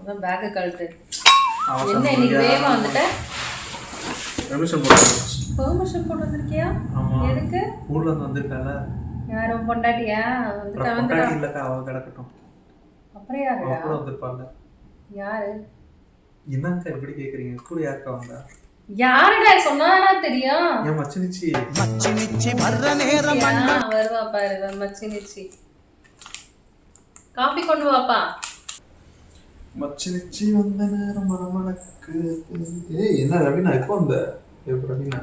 அதான் பேக்கை கழட்டு. என்ன இன்னைக்கு வேகமா வந்துட்ட? பெர்மிஷன் போட்டு வந்திருக்கியா? எதுக்கு? ஊர்ல இருந்து வந்திருக்கால. யாரும் பொண்டாட்டியா? வந்துட்டா இல்லக்கா, அவ கிடக்கட்டும். அப்புறம் யாருடா? கூட வந்திருப்பாங்க. யாரு? என்னக்கா இப்படி கேக்குறீங்க? கூட யாருக்கா வந்தா? யாருடா சொன்னானா தெரியும்? என் மச்சினிச்சி வர்ற நேரம் வருவா பாரு. மச்சினிச்சி காபி கொண்டு வாப்பா. மச்சினிச்சி வந்த நேரம் மனமனக்கு. ஏய் என்ன ரவினா எப்போ வந்த? ரவினா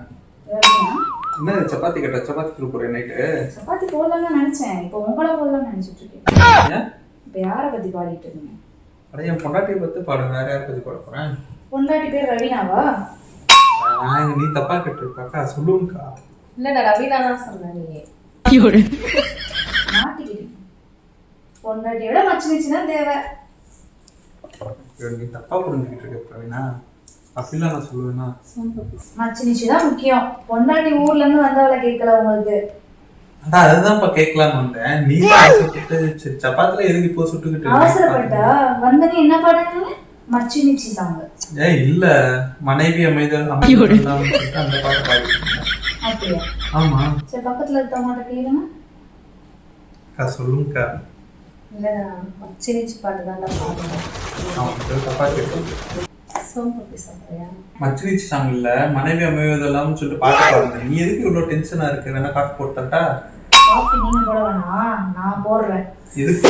என்ன சப்பாத்தி கேட்ட? சப்பாத்தி தூள் போறேன் நைட்டு. சப்பாத்தி போடலாம்னு நினைச்சேன். இப்போ உங்களை போடலாம்னு நினைச்சிட்டு இருக்கேன். இப்போ யாரை பத்தி பாடிட்டு இருக்கீங்க? அட என் பொண்டாட்டியை பத்தி பாடுங்க. வேற யாரை பத்தி பாட போறேன்? பொண்டாட்டி பேர் ரவீனாவா? நீ தப்பா கேட்டிருக்காக்கா, சொல்லுங்கக்கா. இல்லடா ரவீனா தான் சொன்ன. நீ மாட்டிக்கிட்டீங்க. பொண்டாட்டியோட மச்சினிச்சு தான் தேவை. நீ தப்பா புரிஞ்சுக்கிட்டு இருக்க பிரவீனா. அப்படிலாம் நான் சொல்லுவேன்னா மச்சினிச்சு தான் முக்கியம். பொண்டாட்டி ஊர்ல இருந்து வந்தவளை கேட்கல உங்களுக்கு. அதுதான் இப்ப கேட்கலான்னு வந்தேன். நீ ஆசைப்பட்டு சரி சப்பாத்தில எதுக்கு இப்போ சுட்டுக்கிட்டு அவசரப்பட்டா வந்தனே என்ன பாடுங்க? மச்சினிச்சி சாங். ஏய் இல்ல, மனைவி அமைதல் அமைதல் அந்த பாட்டு பாடிட்டேன். அப்படியா? ஆமா. சரி பக்கத்துல இருக்கவங்கள்ட்ட கேளுங்க. அக்கா சொல்லுங்கக்கா. இல்லடா மச்சினிச்சி பாட்டு தான்டா பாடுறேன். அவன் தப்பா கேட்டு சோம்பு சாப்பிட்றியா? மச்சினிச்சி சாங் இல்ல, மனைவி அமைவதெல்லாம் சொல்லிட்டு பாட்டு பாடுங்க. நீ எதுக்கு இவ்வளவு டென்ஷனா இருக்கு? வேணா காஃபி போட்டா? காஃபி நீங்க போட வேணாம், நான் போடுறேன். எதுக்கு?